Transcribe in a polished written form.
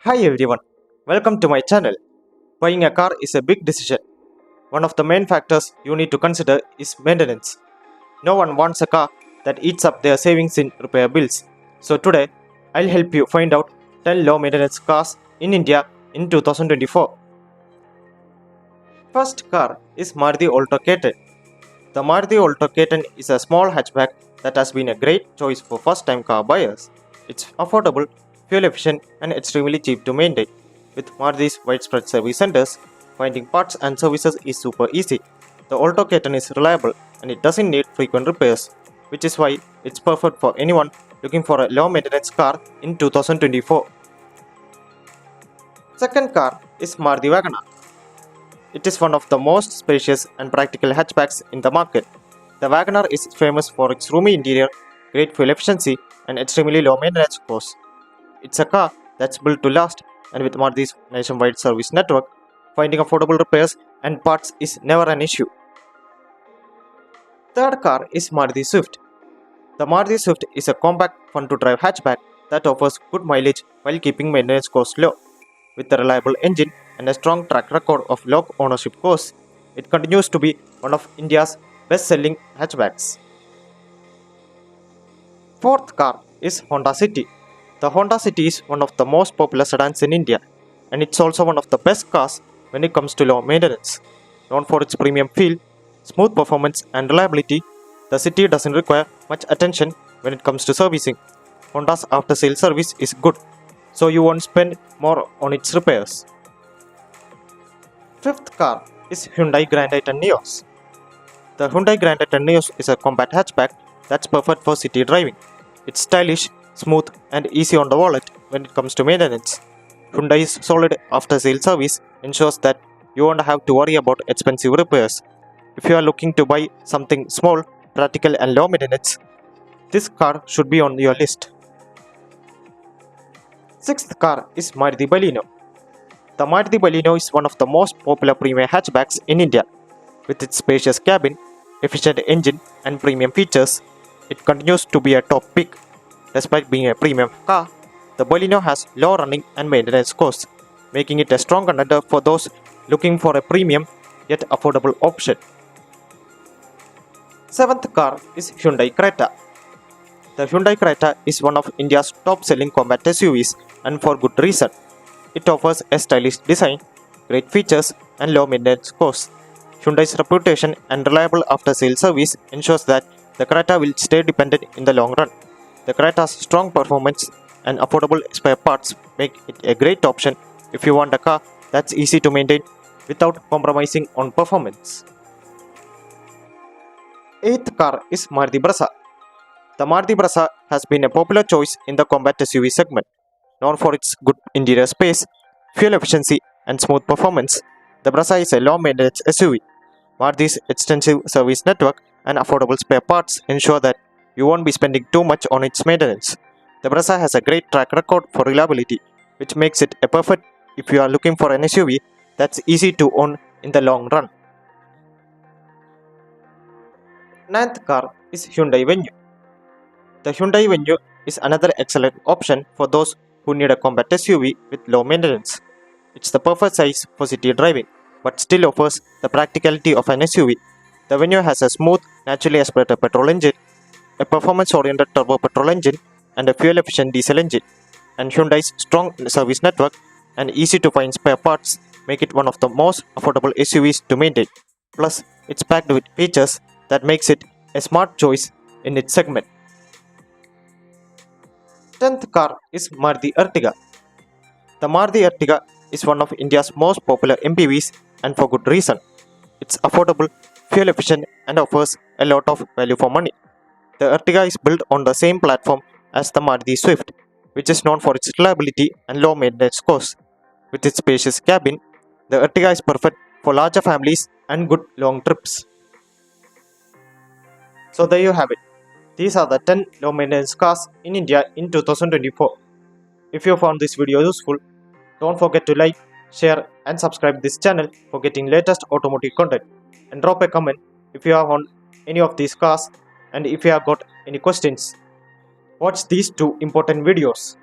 Hi everyone, welcome to my channel. Buying a car is a big decision. One of the main factors you need to consider is maintenance. No one wants a car that eats up their savings in repair bills. So today, I'll help you find out 10 low maintenance cars in India in 2024. First car is Maruti Alto K10. The Maruti Alto K10 is a small hatchback that has been a great choice for first-time car buyers. It's affordable, fuel efficient and extremely cheap to maintain. With Maruti's widespread service centers, finding parts and services is super easy. The Alto K10 is reliable and it doesn't need frequent repairs, which is why it's perfect for anyone looking for a low-maintenance car in 2024. Second car is Maruti Wagoner. It is one of the most spacious and practical hatchbacks in the market. The Wagoner is famous for its roomy interior, great fuel efficiency, and extremely low maintenance costs. It's a car that's built to last, and with Maruti's nationwide service network, finding affordable repairs and parts is never an issue. Third car is Maruti Swift. The Maruti Swift is a compact, fun-to-drive hatchback that offers good mileage while keeping maintenance costs low. With a reliable engine and a strong track record of low ownership costs, it continues to be one of India's best-selling hatchbacks. Fourth car is Honda City. The Honda City is one of the most popular sedans in India, and it's also one of the best cars when it comes to low maintenance. Known for its premium feel, smooth performance and reliability, the City doesn't require much attention when it comes to servicing. Honda's after-sales service is good, so you won't spend more on its repairs. Fifth car is Hyundai Grand i10 Neos. The Hyundai Grand i10 Neos is a compact hatchback that's perfect for city driving. It's stylish, smooth and easy on the wallet when it comes to maintenance. Hyundai's solid after-sales service ensures that you won't have to worry about expensive repairs. If you are looking to buy something small, practical and low maintenance, this car should be on your list. Sixth car is Maruti Baleno. The Maruti Baleno is one of the most popular premium hatchbacks in India. With its spacious cabin, efficient engine and premium features, it continues to be a top pick. Despite being a premium car, the Baleno has low running and maintenance costs, making it a strong contender for those looking for a premium yet affordable option. Seventh car is Hyundai Creta. The Hyundai Creta is one of India's top-selling compact SUVs, and for good reason. It offers a stylish design, great features and low maintenance costs. Hyundai's reputation and reliable after-sales service ensures that the Creta will stay dependent in the long run. The Creta's strong performance and affordable spare parts make it a great option if you want a car that's easy to maintain without compromising on performance. Eighth car is Maruti Brasa. The Maruti Brasa has been a popular choice in the compact SUV segment. Known for its good interior space, fuel efficiency and smooth performance, the Brasa is a low-maintenance SUV. Maruti's extensive service network and affordable spare parts ensure that you won't be spending too much on its maintenance. The Brasa has a great track record for reliability, which makes it a perfect if you are looking for an SUV that's easy to own in the long run. Ninth car is Hyundai Venue. The Hyundai Venue is another excellent option for those who need a compact SUV with low maintenance. It's the perfect size for city driving, but still offers the practicality of an SUV. The Venue has a smooth, naturally aspirated petrol engine, a performance-oriented turbo petrol engine, and a fuel-efficient diesel engine. And Hyundai's strong service network and easy-to-find spare parts make it one of the most affordable SUVs to maintain. Plus, it's packed with features that makes it a smart choice in its segment. 10th car is Maruti Artiga. The Maruti Artiga is one of India's most popular MPVs and for good reason. It's affordable, fuel efficient and offers a lot of value for money. The Artiga is built on the same platform as the Maruti Swift, which is known for its reliability and low maintenance costs. With its spacious cabin, the Artiga is perfect for larger families and good long trips. So there you have it. These are the 10 low maintenance cars in India in 2024. If you found this video useful, don't forget to like, share and subscribe this channel for getting latest automotive content. And drop a comment if you have owned any of these cars and if you have got any questions. Watch these two important videos.